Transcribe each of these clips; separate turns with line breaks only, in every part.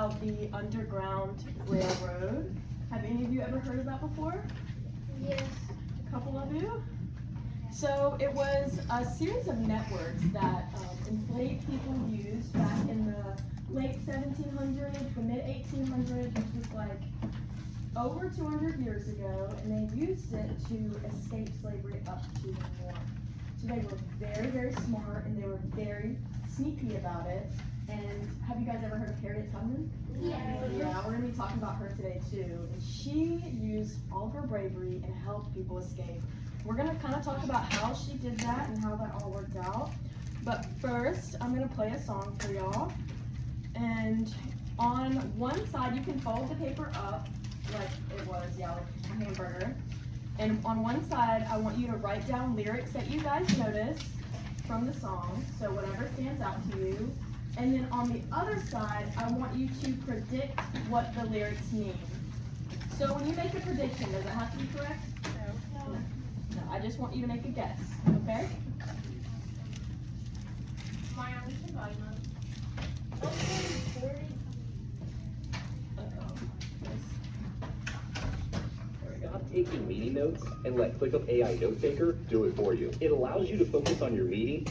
about the Underground Railroad. Have any of you ever heard of that before?
Yes.
A couple of you? So it was a series of networks that enslaved people used back in the late 1700s, the mid 1800s, which was like over 200 years ago, and they used it to escape slavery up to the north. So they were very, very smart, and they were very sneaky about it. And have you guys ever heard of Harriet Tubman?
Yeah.
Yeah, we're gonna be talking about her today too. And she used all of her bravery and helped people escape. We're gonna kind of talk about how she did that and how that all worked out. But first, I'm gonna play a song for y'all. And on one side, you can fold the paper up like it was, like a hamburger. And on one side, I want you to write down lyrics that you guys notice from the song, so whatever stands out to you. And then on the other side, I want you to predict what the lyrics mean. So when you make a prediction, does it have to be correct? No. No, I just want you to make a guess, okay?
Stop taking meeting notes and let ClickUp AI Note Taker do it for you. It allows you to focus on your meeting.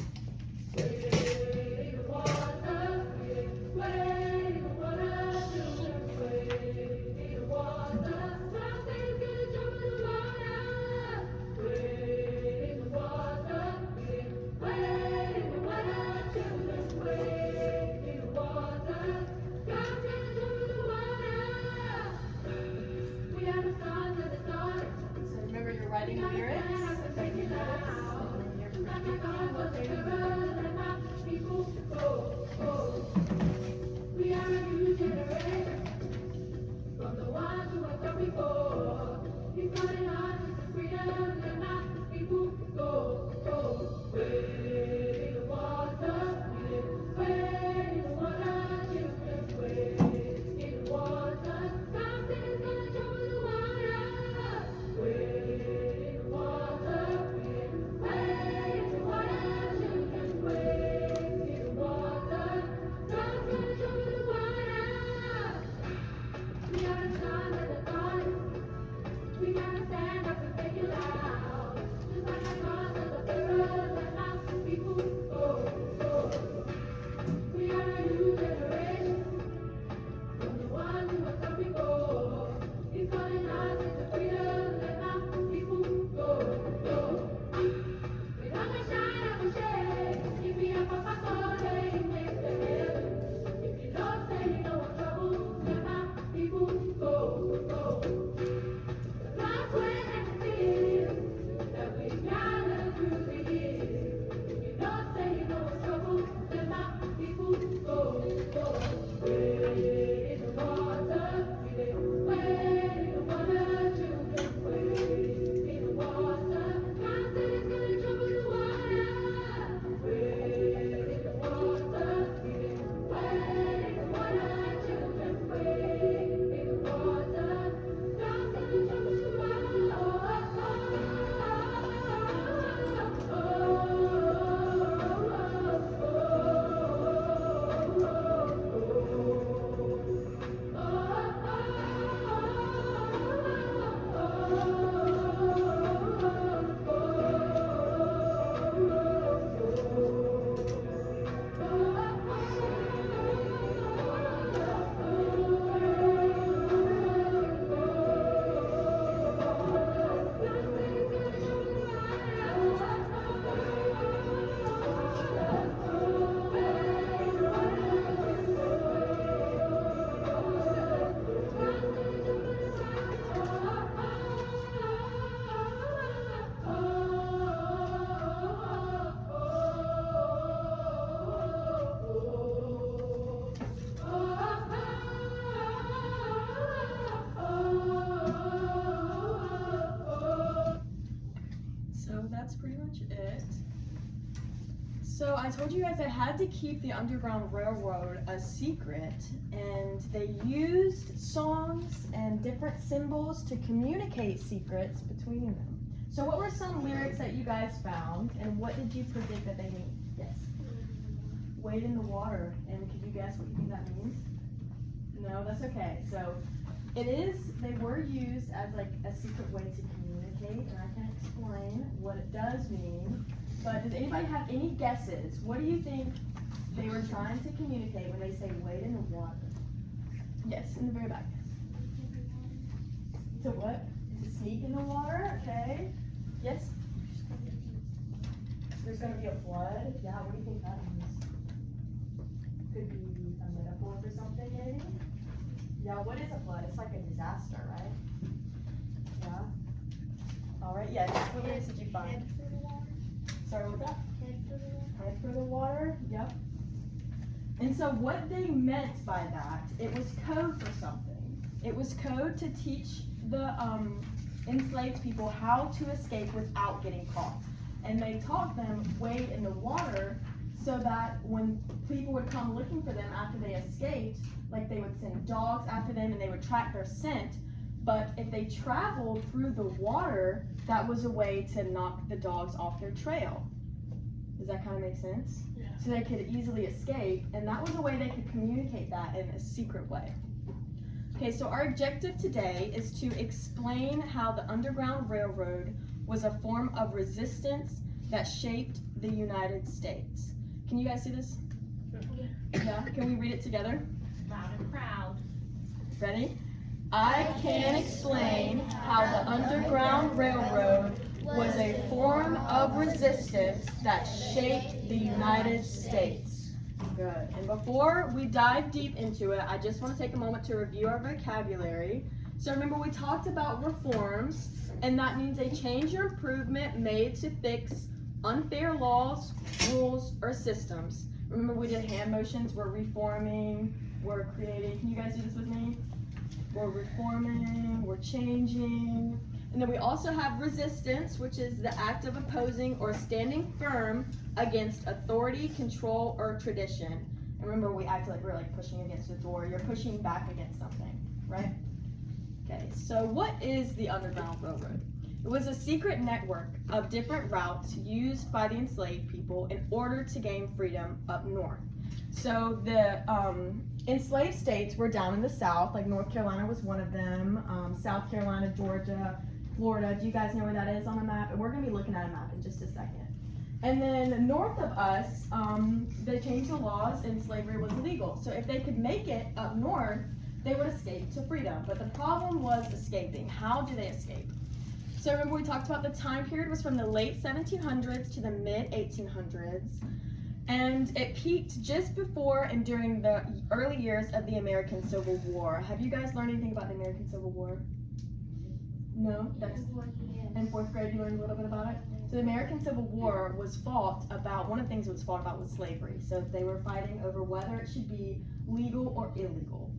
Writing lyrics, and then you notice, and then you're predicting what they
We are a new generation from the ones who have come before. He's calling us to freedom and not the people go. Wade in the water, wade in the water, children, wade in the water. Something's gonna trouble the water. Wade in the water, wade in the water, children, wade in the water. Something's gonna trouble the water. We are the sons of the dawn. We gotta stand up and make it loud. Just like the sons of the pharaohs and not the people go. We are a new generation from the ones who have come before. He's calling us into freedom and not the people go. We gonna shine up a shade. If we have a soul, he makes the heaven. If you don't say you know what trouble, then not people go. That's when I feel that we gotta through the years. If you don't say you know what's trouble, then not people go. Wade in the water, wade in the water, children, wade in the water. God said it's gonna trouble the water. Wade in the water, wade in the water, children, wade in the water. God's gonna trouble the
So that's pretty much it. So I told you guys I had to keep the Underground Railroad a secret, and they used songs and different symbols to communicate secrets between them. So what were some lyrics that you guys found, and what did you predict that they mean? Yes. Wade in the water, and could you guess what you think that means? No, that's okay. So they were used as like a secret way to communicate, and I can explain what it does mean. But does anybody have any guesses? What do you think they were trying to communicate when they say wade in the water? Yes, in the very back. To what? To sneak in the water, okay. Yes? There's gonna be a flood? Yeah, what do you think that means? Could be a metaphor for something, maybe? Yeah, what is a flood? It's like a disaster, right? Yeah. All right, yes. What words did you find? Sorry, what was that? Head for the water, yep. And so what they meant by that, it was code for something. It was code to teach the enslaved people how to escape without getting caught. And they taught them wade in the water so that when people would come looking for them after they escaped, like they would send dogs after them and they would track their scent. But if they traveled through the water, that was a way to knock the dogs off their trail. Does that kind of make sense?
Yeah.
So they could easily escape, and that was a way they could communicate that in a secret way. Okay, so our objective today is to explain how the Underground Railroad was a form of resistance that shaped the United States. Can you guys see this? Yeah, can we read it together?
Loud and proud.
Ready? I can explain how the Underground Railroad was a form of resistance that shaped the United States. Good. And before we dive deep into it, I just want to take a moment to review our vocabulary. So remember, we talked about reforms, and that means a change or improvement made to fix unfair laws, rules, or systems. Remember, we did hand motions. We're reforming, we're creating. Can you guys do this with me? We're reforming, we're changing. And then we also have resistance, which is the act of opposing or standing firm against authority, control, or tradition. And remember, we act like we're like pushing against a door. You're pushing back against something, right? Okay, so what is the Underground Railroad? It was a secret network of different routes used by the enslaved people in order to gain freedom up north. So the enslaved states were down in the south, like North Carolina was one of them, South Carolina, Georgia, Florida. Do you guys know where that is on a map? And we're going to be looking at a map in just a second. And then north of us, they changed the laws and slavery was illegal. So if they could make it up north, they would escape to freedom. But the problem was escaping. How do they escape? So remember, we talked about the time period was from the late 1700s to the mid 1800s. And it peaked just before and during the early years of the American Civil War. Have you guys learned anything about the American Civil War? No? That's in fourth grade, you learned a little bit about it? So the American Civil War was fought about, one of the things it was fought about was slavery. So they were fighting over whether it should be legal or illegal.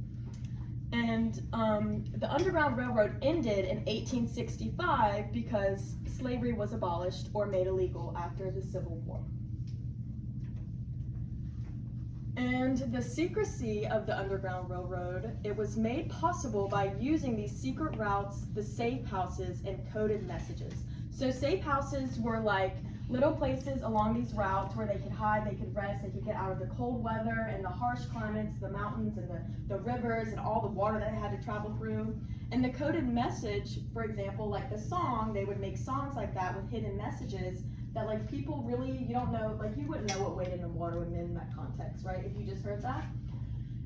And the Underground Railroad ended in 1865 because slavery was abolished or made illegal after the Civil War. And the secrecy of the Underground Railroad, it was made possible by using these secret routes, the safe houses, and coded messages. So safe houses were like little places along these routes where they could hide, they could rest, they could get out of the cold weather and the harsh climates, the mountains and the rivers and all the water that they had to travel through. And the coded message, for example, like the song, they would make songs like that with hidden messages that like people really, you don't know, like you wouldn't know what weight in the water would mean in that context, right? If you just heard that.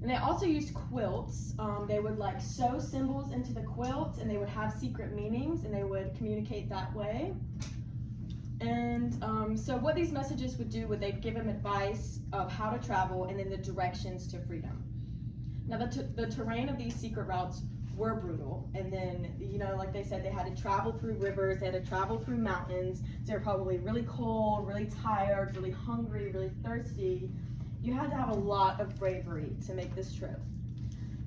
And they also used quilts. They would like sew symbols into the quilt and they would have secret meanings and they would communicate that way. And so what these messages would do, they'd give them advice of how to travel and then the directions to freedom. Now the terrain of these secret routes were brutal, and then, you know, like they said, they had to travel through rivers, they had to travel through mountains, so they're probably really cold, really tired, really hungry, really thirsty. You had to have a lot of bravery to make this trip.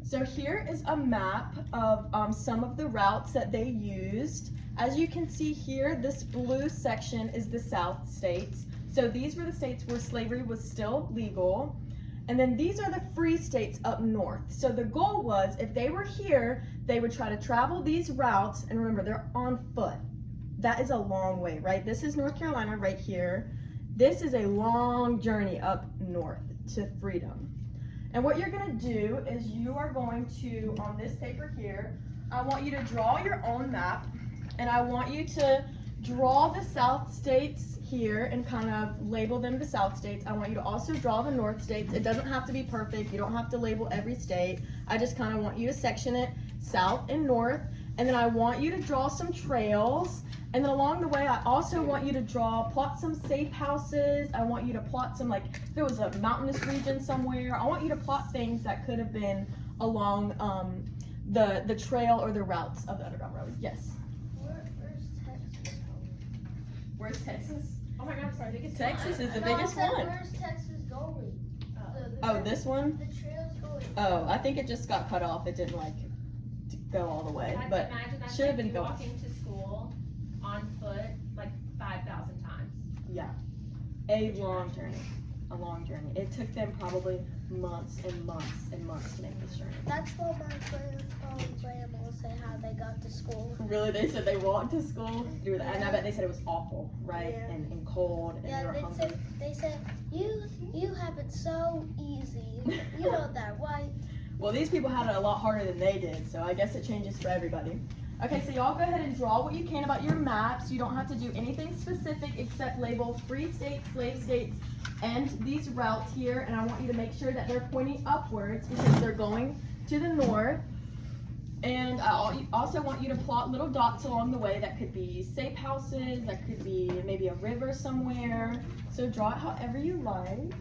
So here is a map of some of the routes that they used. As you can see here, this blue section is the South states. So these were the states where slavery was still legal. And then these are the free states up north. So the goal was, if they were here, they would try to travel these routes. And remember, they're on foot. That is a long way, right? This is North Carolina right here. This is a long journey up north to freedom. And what you're gonna do is you are going to, on this paper here, I want you to draw your own map, and I want you to draw the South states here and kind of label them the South states. I want you to also draw the North states. It doesn't have to be perfect. You don't have to label every state. I just kind of want you to section it South and North. And then I want you to draw some trails. And then along the way, I also want you to plot some safe houses. I want you to plot some, like, if it was a mountainous region somewhere, I want you to plot things that could have been along the trail or the routes of the Underground Railroad. Yes. Where's Texas?
Oh my God, sorry, biggest
Texas
one.
is the
No, I
biggest
said,
one.
where's Texas going?
Oh, this one?
The trail's going.
Oh, I think it just got cut off. It didn't like go all the way,
I have
but
to imagine that's
should have
like
been
you
going.
walking to school on foot like 5,000 times.
A long journey. A long journey. It took them probably months and months and months to make this journey.
That's what my grandma said how they got to school.
Really, they said they walked to school through that, and I bet they said it was awful, right?
Yeah.
And cold, and they
Yeah,
were hungry.
they said you have it so easy. You know that, right?
Well, these people had it a lot harder than they did, so I guess it changes for everybody. Okay, so y'all go ahead and draw what you can about your maps. You don't have to do anything specific except label free states, slave states, and these routes here. And I want you to make sure that they're pointing upwards because they're going to the north. And I also want you to plot little dots along the way. That could be safe houses, that could be maybe a river somewhere. So draw it however you like.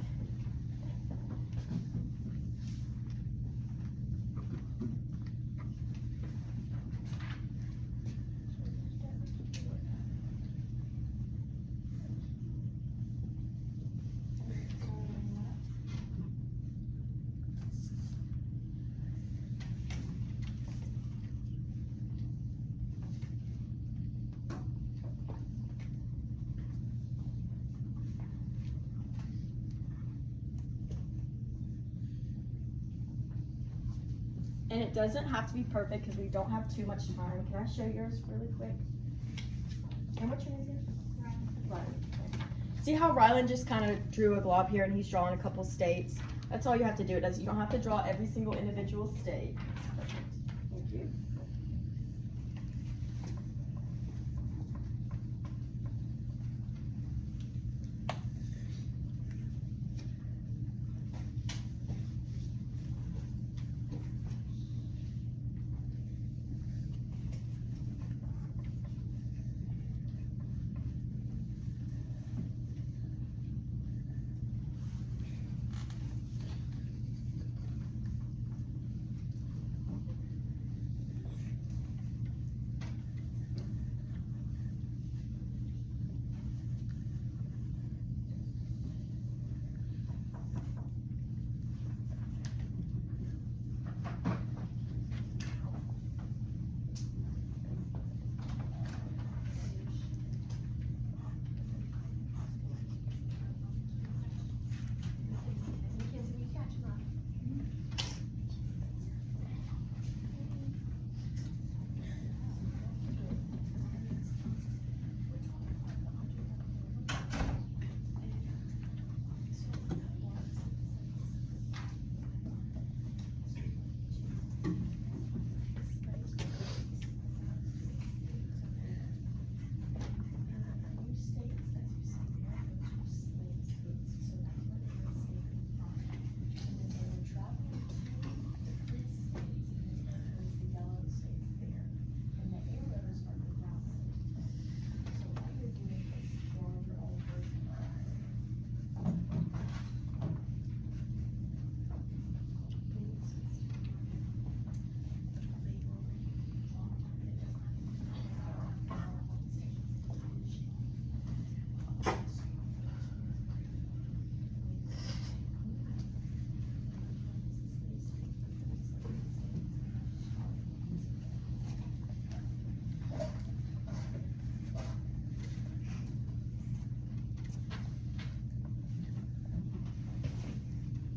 And it doesn't have to be perfect because we don't have too much time. Can I show yours really quick? And what's your name again? Rylan. Okay. See how Rylan just kind of drew a glob here and he's drawing a couple states? That's all you have to do. You don't have to draw every single individual state. Perfect. Thank you.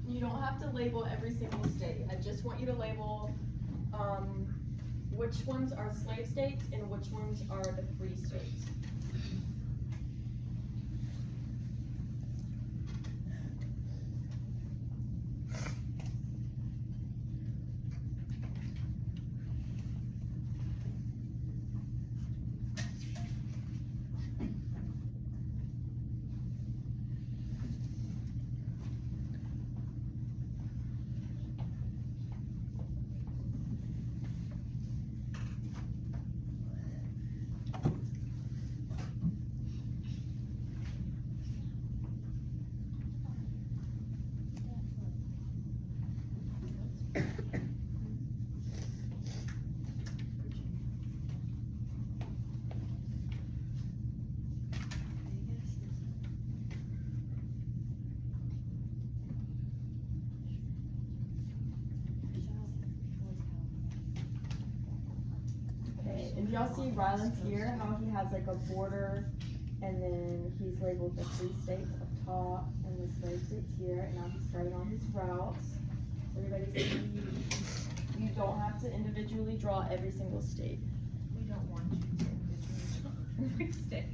You don't have to label every single state. I just want you to label which ones are slave states and which ones are the free states. And do y'all see Ryland's here, how he has like a border, and then he's labeled the free states up top, and the slave states here, and now he's starting on his routes. Everybody see, you don't have to individually draw every single state.
We don't want you to every state.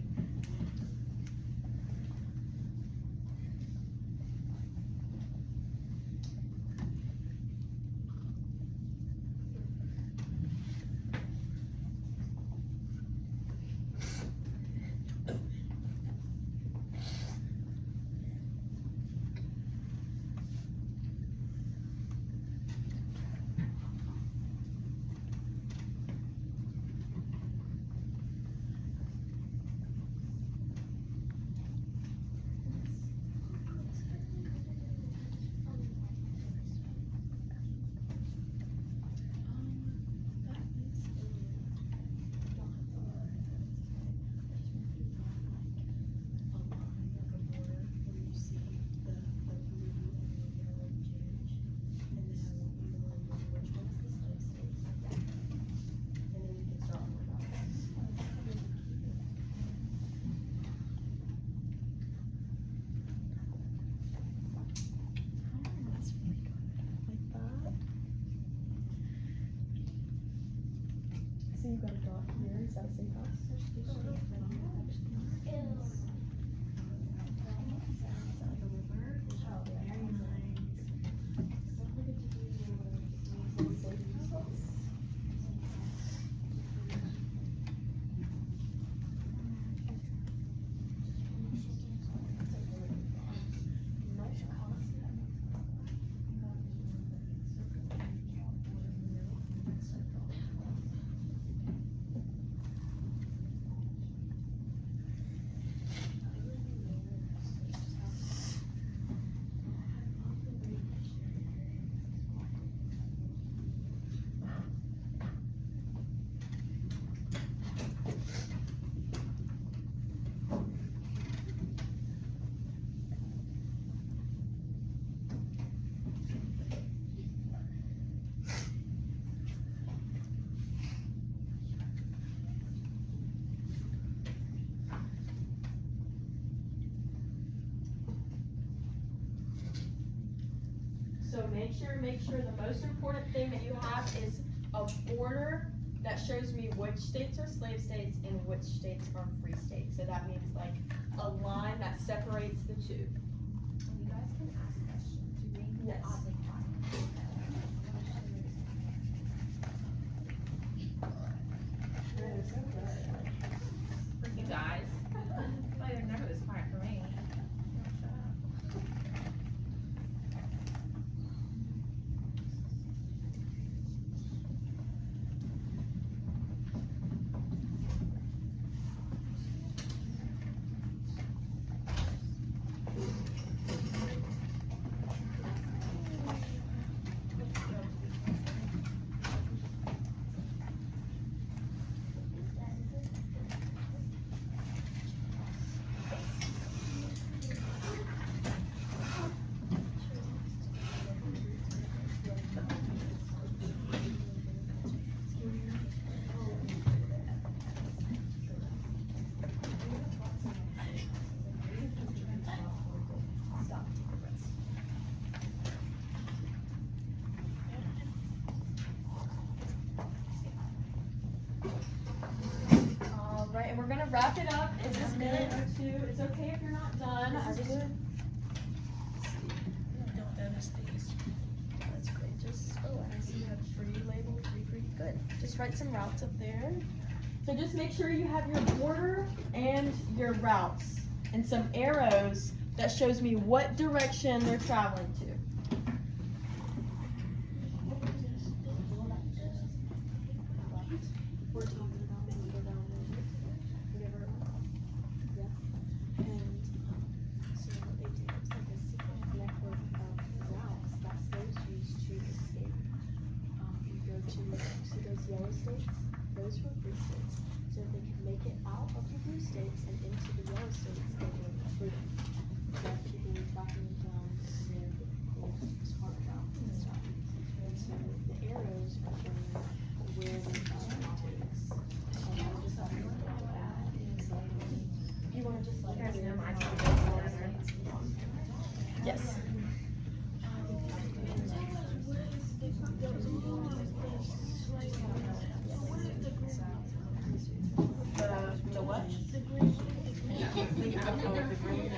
So you got a dot here, is that a safe house? So make sure the most important thing that you have is a border that shows me which states are slave states and which states are free states. So that means like a line that separates the two.
You guys can ask questions. You read
Yes.
oddly you guys. Like, they're never this quiet for me. Shut up.
All right, and we're gonna wrap it up in a minute or two. It's okay if you're not done. I just
Don't notice these. That's great. Just
I see you have free label, free. Good. Just write some routes up there. So just make sure you have your border and your routes and some arrows that shows me what direction they're traveling to. We're talking about when you go down there, whatever. Yeah. And so what they do is like a secret network of routes that slaves use to escape. You go to, see those yellow states? Those were free states. So if they could make it out of the blue states and into the yellow states, they were freedom. But people were tracking them down near the coast hard routes and stuff. And so the arrows are showing where they found mountains. the green,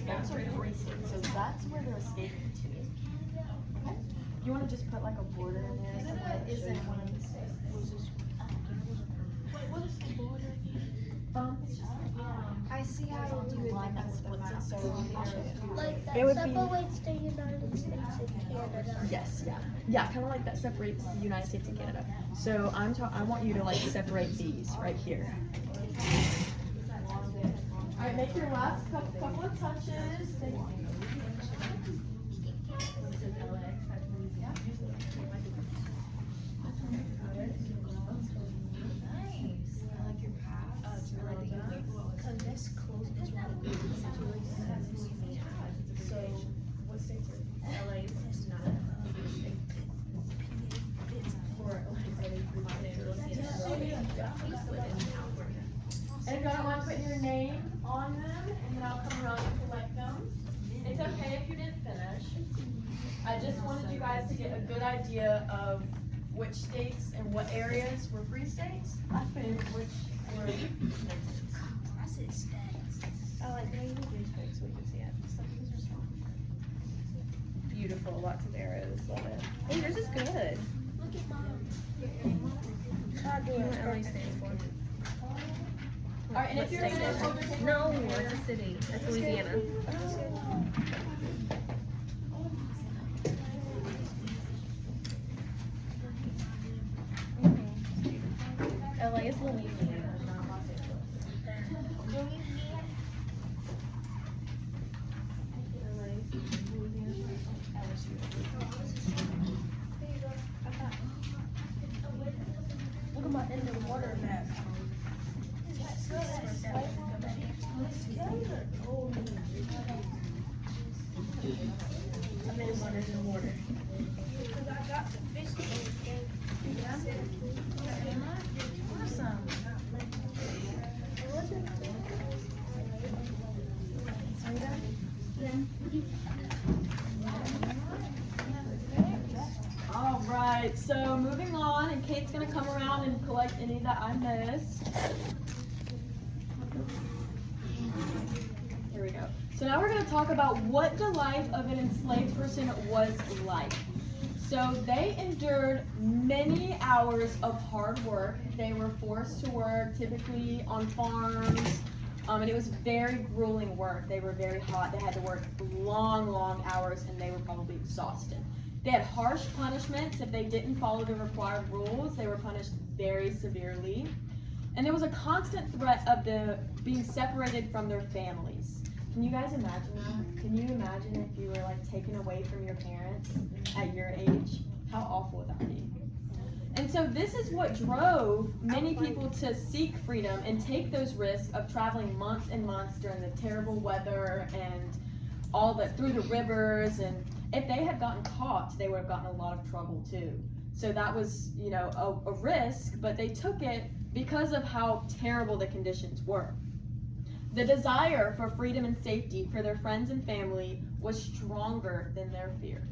those are free states, so that's where they're escaping to. Okay. You wanna just put like a border in there?
Canada isn't one of the states.
What is the border?
It's just
I see how you would like that splits it so
Like that
It would be-
separates the United States and Canada.
yes, yeah, kind of like that separates the United States and Canada. So I want you to like separate these right here. All right, make your last couple of touches. Thank you. And if you don't mind putting your name on them, and then I'll come around and collect them. It's okay if you didn't finish. I just wanted you guys to get a good idea of which states and what areas were free states, and which were.
Oh, like maybe we can so we can see it. Some of these are small. Beautiful, lots of arrows, love it. Oh, yours is good.
Look at mine.
You know what LA stands for?
All right, and if you're gonna overtake.
No, it's a city. That's Louisiana. LA is Louisiana, not Los Angeles.
Look at my in the water map.
I'm in waters and water. Awesome.
All right, so moving on, and Kate's gonna come around and collect any that I missed. Here we go. So now we're gonna talk about what the life of an enslaved person was like. So they endured many hours of hard work. They were forced to work typically on farms, and it was very grueling work. They were very hot. They had to work long, long hours, and they were probably exhausted. They had harsh punishments if they didn't follow the required rules. They were punished very severely. And there was a constant threat of being separated from their families. Can you guys imagine that? Can you imagine if you were like taken away from your parents at your age? How awful would that be? And so this is what drove many people to seek freedom and take those risks of traveling months and months during the terrible weather and all that through the rivers. And if they had gotten caught, they would have gotten a lot of trouble too. So that was, you know, a risk, but they took it because of how terrible the conditions were. The desire for freedom and safety for their friends and family was stronger than their fear.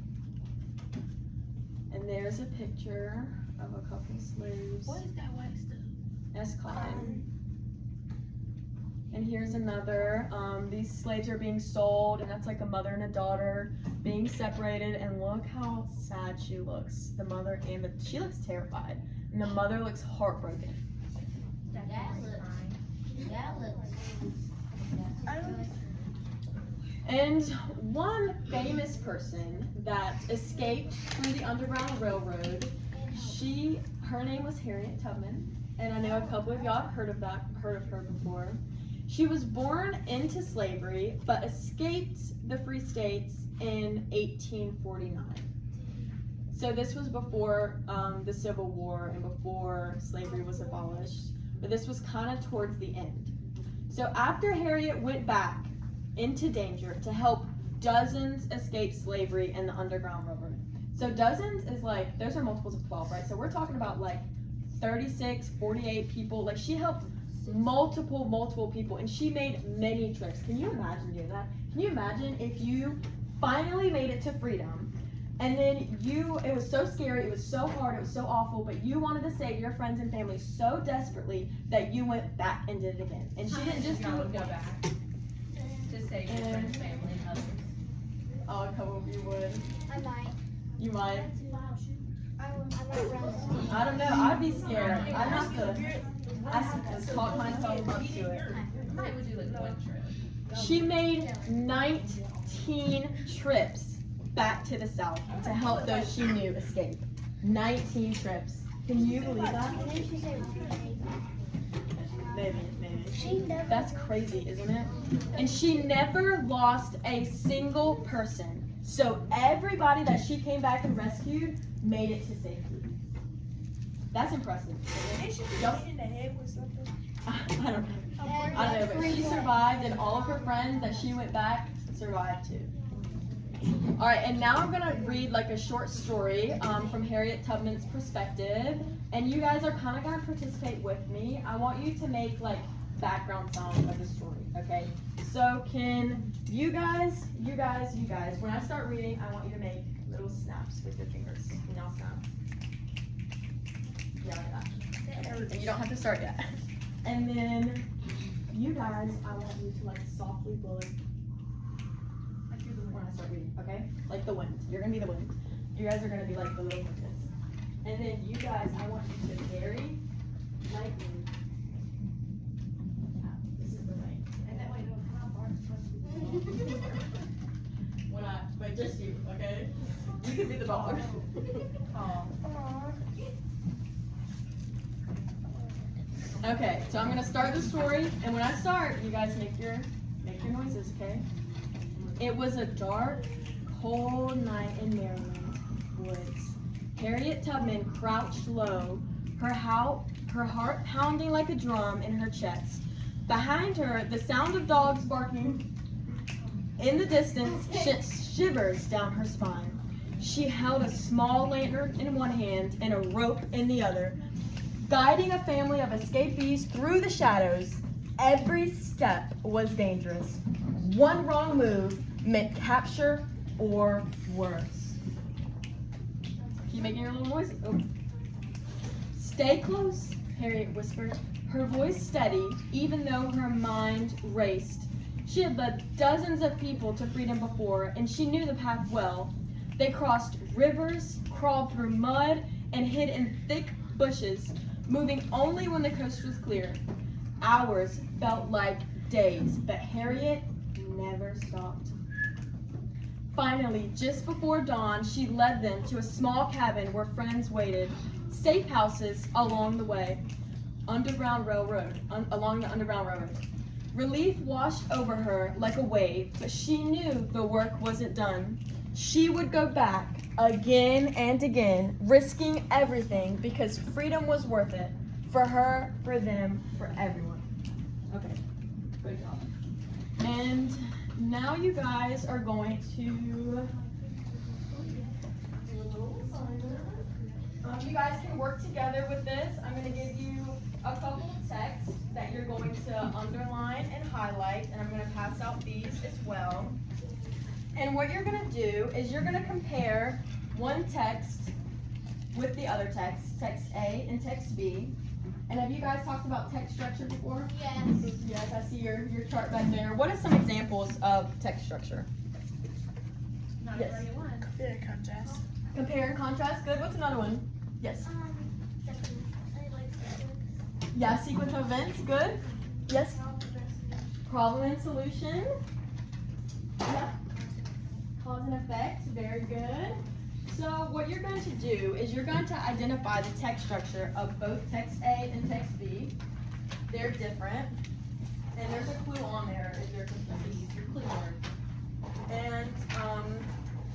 And there's a picture of a couple slaves.
What is that white stuff?
That's cotton. And here's another. These slaves are being sold, and that's like a mother and a daughter being separated. And look how sad she looks. The mother and she looks terrified, and the mother looks heartbroken. And one famous person that escaped through the Underground Railroad, her name was Harriet Tubman, and I know a couple of y'all have heard of her before. She was born into slavery, but escaped the free states in 1849. So this was before the Civil War and before slavery was abolished, but this was kind of towards the end. So after Harriet went back into danger to help dozens escape slavery in the Underground Railroad. So dozens is like, those are multiples of 12, right? So we're talking about like 36, 48 people. Like she helped multiple people, and she made many trips. Can you imagine doing that? Can you imagine if you finally made it to freedom, and then it was so scary, it was so hard, it was so awful, but you wanted to save your friends and family so desperately that you went back and did it again. And she didn't just do it
go
once.
back. To save your friends, family, and others.
Oh, a couple of you would.
I might.
You might.
I might run.
I don't know. I'd be scared. I have to talk myself up to it.
I might would do like one trip.
She made 19 trips back to the south to help those she knew escape. 19 trips. Can you believe that? Maybe.
She never.
That's crazy, isn't it? And she never lost a single person. So everybody that she came back and rescued made it to safety. That's impressive.
in the head with something.
I don't know, but she survived, and all of her friends that she went back survived too. All right, and now I'm gonna read like a short story from Harriet Tubman's perspective, and you guys are kind of gonna participate with me. I want you to make like background sounds of the story, okay? So can you guys, when I start reading, I want you to make little snaps with your fingers. Can y'all snap? Yeah, like that. And you don't have to start yet. And then you guys, I want you to like softly blow it when I start reading, okay? Like the wind. You're gonna be the wind. You guys are gonna be like the little crickets. And then you guys, I want you to very lightly. This is the rain.
And that way it'll come apart.
But just you, okay? You can be the dog. Okay, so I'm gonna start the story, and when I start, you guys make your noises, okay? It was a dark, cold night in Maryland woods. Harriet Tubman crouched low, her heart pounding like a drum in her chest. Behind her, the sound of dogs barking in the distance shivers down her spine. She held a small lantern in one hand and a rope in the other, guiding a family of escapees through the shadows. Every step was dangerous. One wrong move meant capture or worse. Keep making your little noises. Oh. Stay close, Harriet whispered, her voice steady, even though her mind raced. She had led dozens of people to freedom before, and she knew the path well. They crossed rivers, crawled through mud, and hid in thick bushes, moving only when the coast was clear. Hours felt like days, but Harriet never stopped. Finally, just before dawn, she led them to a small cabin where friends waited, safe houses along the way, along the Underground Railroad. Relief washed over her like a wave, but she knew the work wasn't done. She would go back again and again, risking everything because freedom was worth it. For her, for them, for everyone. Okay, good job. And now you guys are going to do a little assignment. You guys can work together with this. I'm going to give you a couple of texts that you're going to underline and highlight, and I'm going to pass out these as well. And what you're going to do is you're going to compare one text with the other text, text A and text B. And have you guys talked about text structure before?
Yes.
Yes, I see your chart back there. What are some examples of text structure?
Not
Yes.
everybody won.
Compare and contrast.
Compare and contrast, good. What's another one? Yes.
Sequence. I like sequence.
Yeah, sequence of events, good. Yes. Problem and solution. Yeah. Cause and effect, very good. So what you're going to do is you're going to identify the text structure of both text A and text B. They're different. And there's a clue on there if you're confused, your clue word. And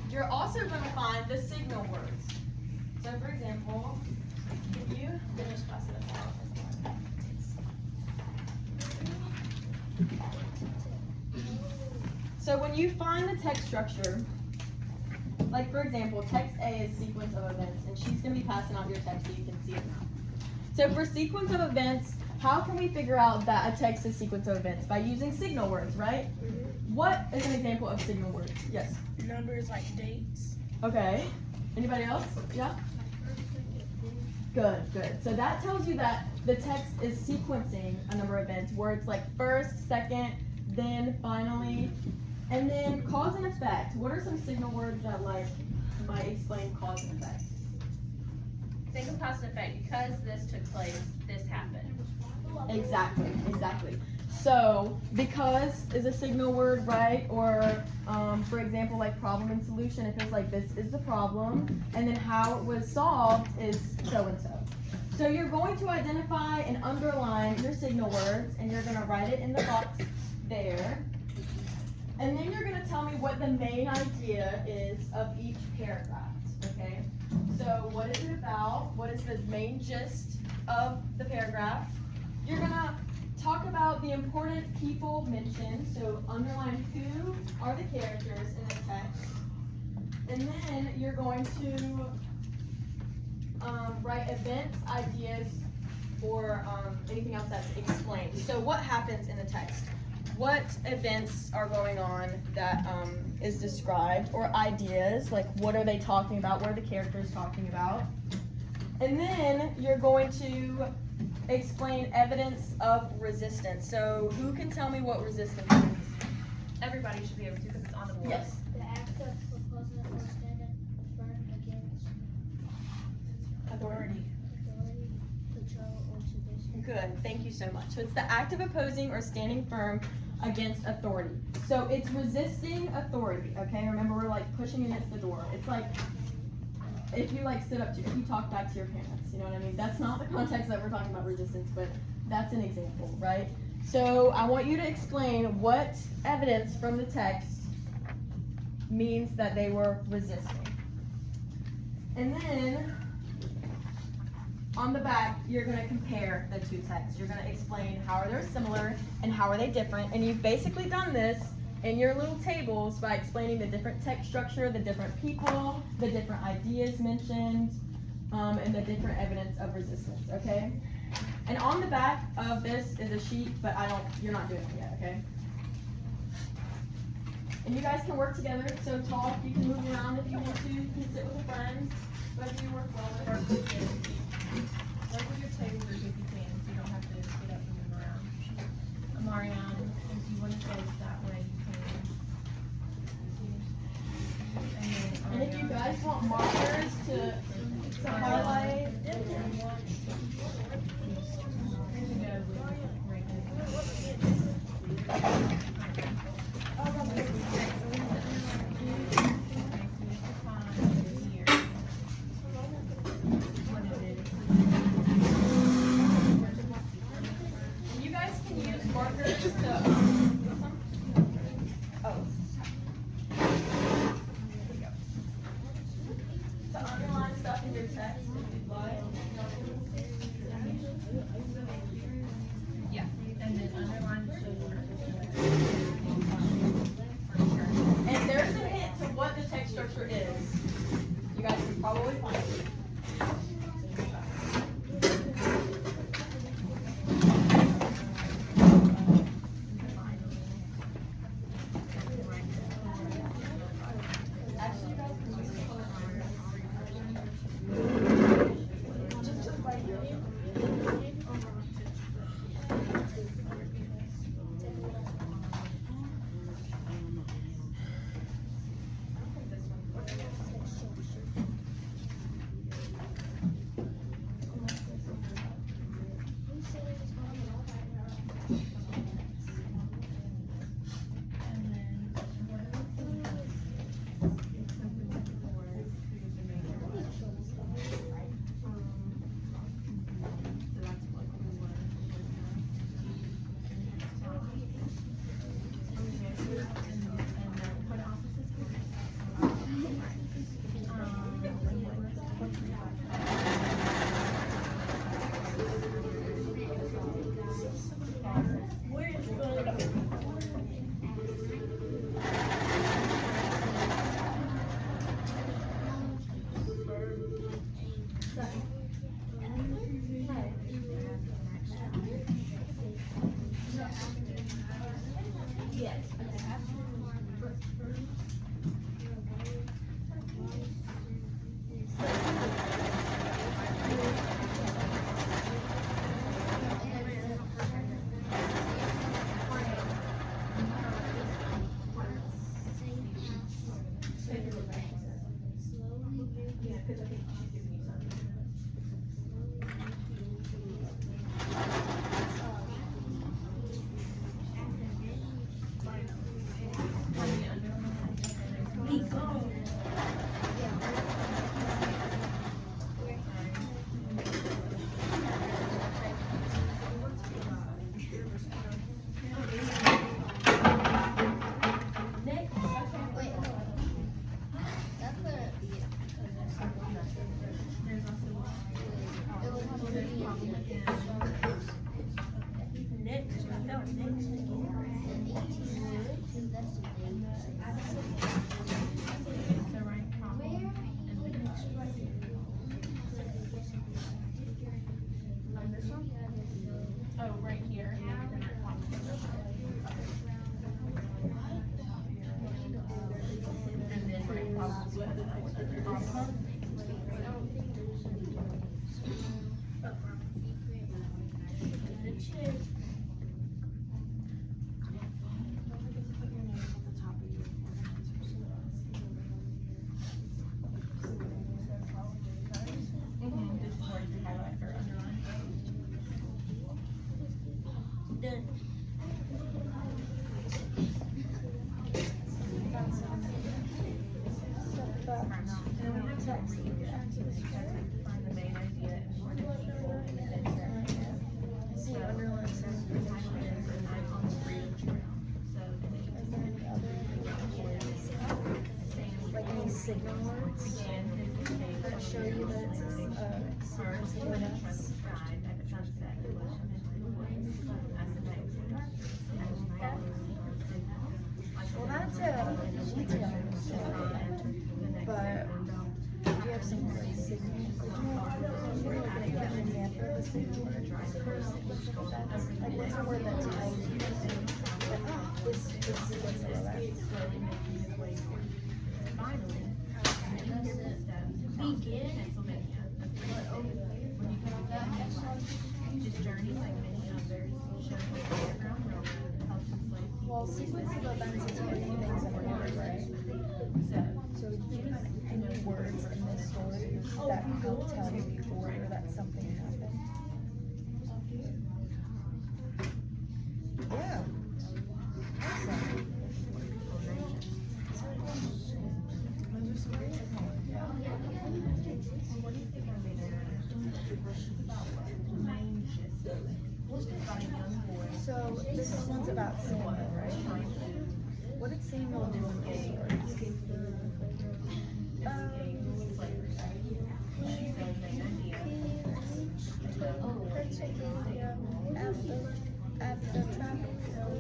you're also going to find the signal words. So for example, if you finish passing this out. So when you find the text structure, like for example, text A is sequence of events, and she's going to be passing out your text so you can see it now. So for sequence of events, how can we figure out that a text is sequence of events? By using signal words, right? What is an example of signal words? Yes.
Numbers like dates.
Okay. Anybody else? Yeah? Good, good. So that tells you that the text is sequencing a number of events where it's like first, second, Then finally, and then cause and effect. What are some signal words that like might explain cause and effect?
Think of cause and effect. Because this took place, this happened.
Exactly. So, because is a signal word, right? Or, for example, like problem and solution, if it's like this is the problem, and then how it was solved is so and so. So you're going to identify and underline your signal words, and you're gonna write it in the box there. And then you're gonna tell me what the main idea is of each paragraph, okay? So what is it about? What is the main gist of the paragraph? You're gonna talk about the important people mentioned, so underline who are the characters in the text. And then you're going to write events, ideas, or anything else that's explained. So what happens in the text? What events are going on that is described, or ideas, like what are they talking about, what are the characters talking about? And then you're going to explain evidence of resistance. So who can tell me what resistance is?
Everybody should be able to because it's on the board.
Yes.
The act of opposing or standing firm against
Authority.
authority, control, or tradition.
Good, thank you so much. So it's the act of opposing or standing firm against authority. So it's resisting authority, okay? Remember, we're like pushing against the door. It's like if you like stood up to, if you talk back to your parents, you know what I mean? That's not the context that we're talking about resistance, but that's an example, right? So I want you to explain what evidence from the text means that they were resisting. And then on the back, you're going to compare the two texts. You're going to explain how are they similar and how are they different. And you've basically done this in your little tables by explaining the different text structure, the different people, the different ideas mentioned, and the different evidence of resistance, okay? And on the back of this is a sheet, but you're not doing it yet, okay? And you guys can work together, so talk, you can move around if you want to, you can sit with a friend, whether you work well with
Work with your table group if you can, so you don't have to get up and move around. Marianne, if you want to face that way, you can.
And if you guys want markers to highlight,
Next, I felt next.
So right column. Oh, right here. And then right column with the comma. Just where you highlight or underline.
Done.
And we have to read it because you have to find the main idea and what it's for, and then so the title is an icon of freedom trail. So
Like any signal words that show you that it's
first
someone
from the
else.
sky at sunset.
Well, that's a detail, but do you have some great signals? We're looking at an example of a signal word. That's, like, what's a word that tells you that, oh, this is a that.
Finally, Pennsylvania. When you come to just journey like many others, shows the Underground Railroad helps enslaved people.
Well, sequence of events is many things in a word, right? So do you have any words in this story that help tell you the order that something happened? Yeah. Awesome. Those are some great ones, yeah.
What do you think I made a main gist of it? It's about a young boy.
So this one's about Samuel, right? What did Samuel do in this story?
After traveling through the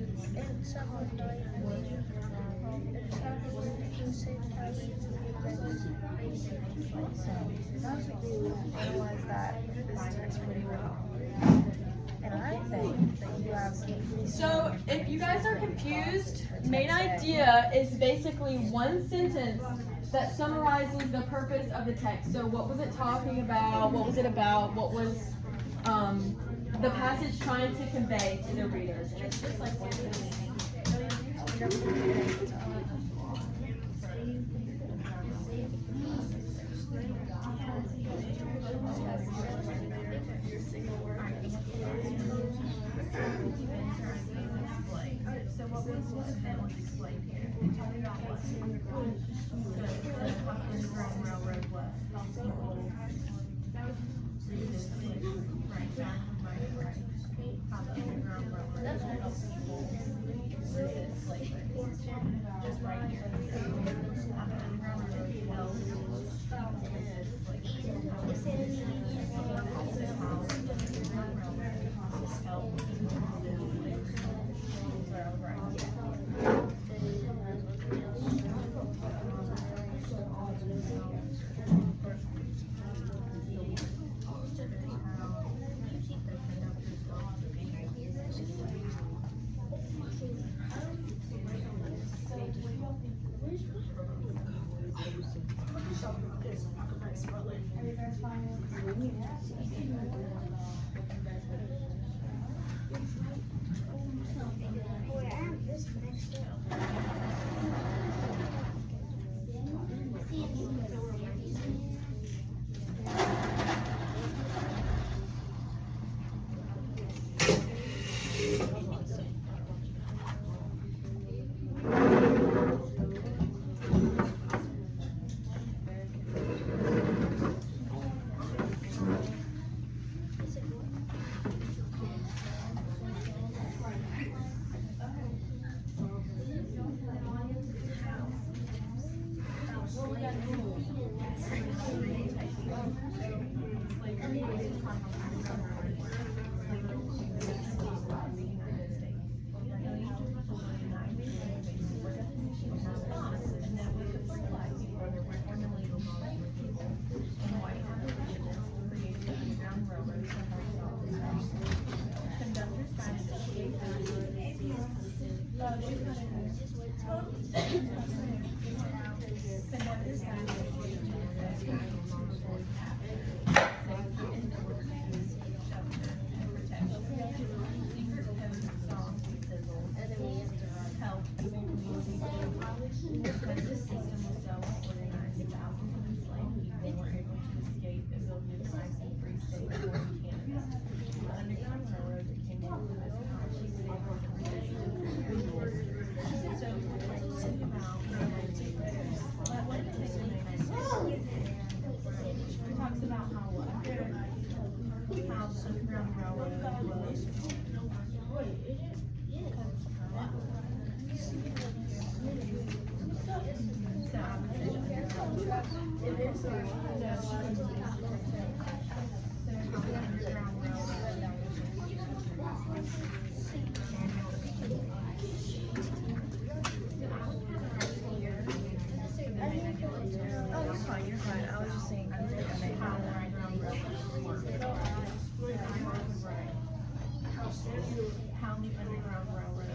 woods and someone died and traveling to save thousands of events.
Sounds like you analyze that this text pretty well. And I think that you have
So, if you guys are confused, main idea is basically one sentence that summarizes the purpose of the text. So, what was it talking about? What was it about? What was the passage trying to convey to the readers? And it's just like one sentence.
So what was displayed here? Tell me about what the Underground Railroad was. People resist slavery. Right, right. How the Underground Railroad helps people resist slavery. Just right here. How the Underground Railroad helps resist slavery. This is how the Underground Railroad helps resist slavery. Talks about how the Underground Railroad was.
Oh, you're fine, you're fine. I was just saying.
How the Underground Railroad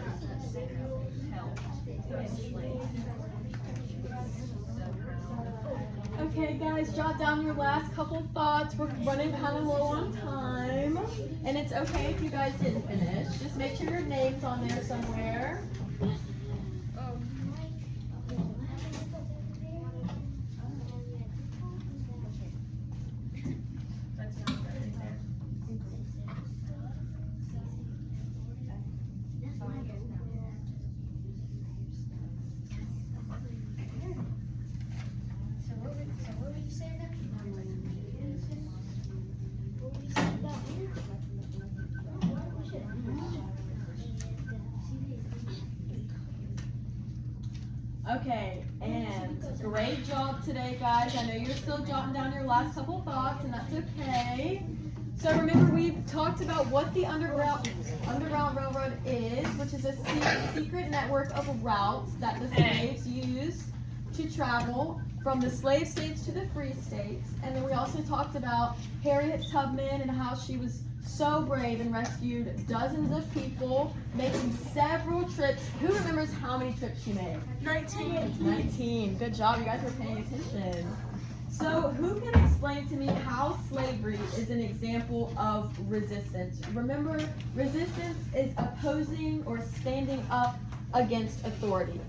helped enslave.
Okay, guys, jot down your last couple thoughts. We're running kind of low on time. And it's okay if you guys didn't finish. Just make sure your name's on there somewhere.
That's not right there.
So what were you saying now? What were you saying about
Okay, and great job today, guys. I know you're still jotting down your last couple thoughts, and that's okay. So remember, we've talked about what the Underground Railroad is, which is a secret network of routes that the slaves used to travel from the slave states to the free states. And then we also talked about Harriet Tubman and how she was so brave and rescued dozens of people, making several trips. Who remembers how many trips she made? 19. Good job, you guys were paying attention. So who can explain to me how slavery is an example of resistance? Remember, resistance is opposing or standing up against authority.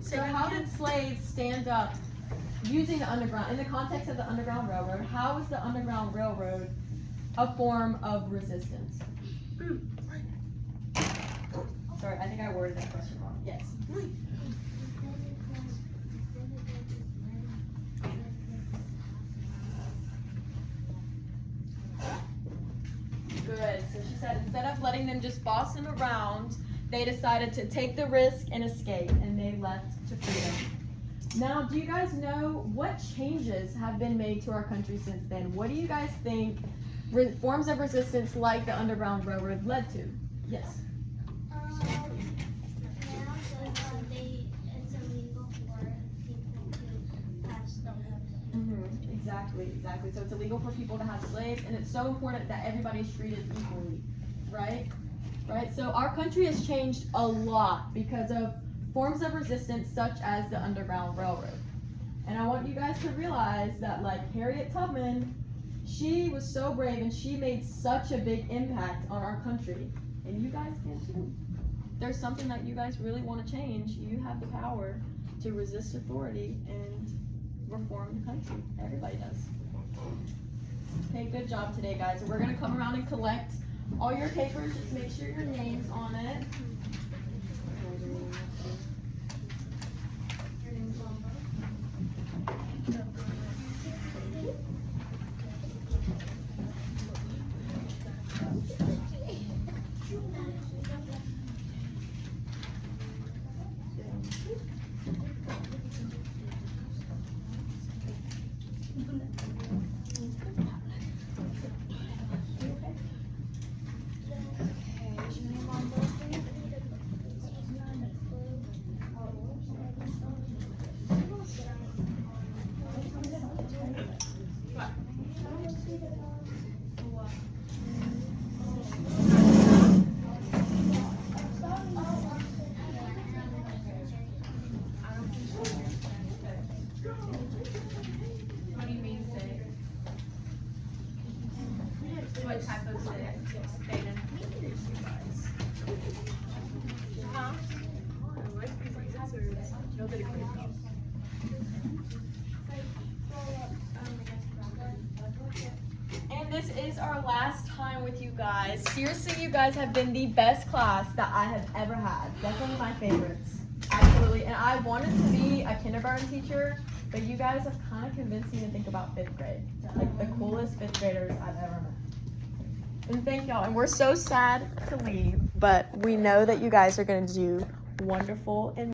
So how did slaves stand up using the Underground, in the context of the Underground Railroad? How is the Underground Railroad a form of resistance? Sorry, I think I worded that question wrong. Yes. Good. So she said instead of letting them just boss them around, they decided to take the risk and escape, and they left to freedom. Now, do you guys know what changes have been made to our country since then? What do you guys think forms of resistance like the Underground Railroad led to? Yes.
it's illegal for people to have slaves.
Exactly. So it's illegal for people to have slaves, and it's so important that everybody's treated equally, right? Right. So our country has changed a lot because of forms of resistance such as the Underground Railroad. And I want you guys to realize that, like Harriet Tubman, she was so brave and she made such a big impact on our country. And you guys can too. There's something that you guys really want to change. You have the power to resist authority and reform the country. Everybody does. Okay, good job today, guys. We're going to come around and collect all your papers. Just make sure your name's on it. Nobody plays golf. And this is our last time with you guys. Seriously, you guys have been the best class that I have ever had. Definitely my favorites. Absolutely. And I wanted to be a kindergarten teacher, but you guys have kind of convinced me to think about 5th grade. Like the coolest 5th graders I've ever met. And thank y'all. And we're so sad to leave, but we know that you guys are going to do wonderful and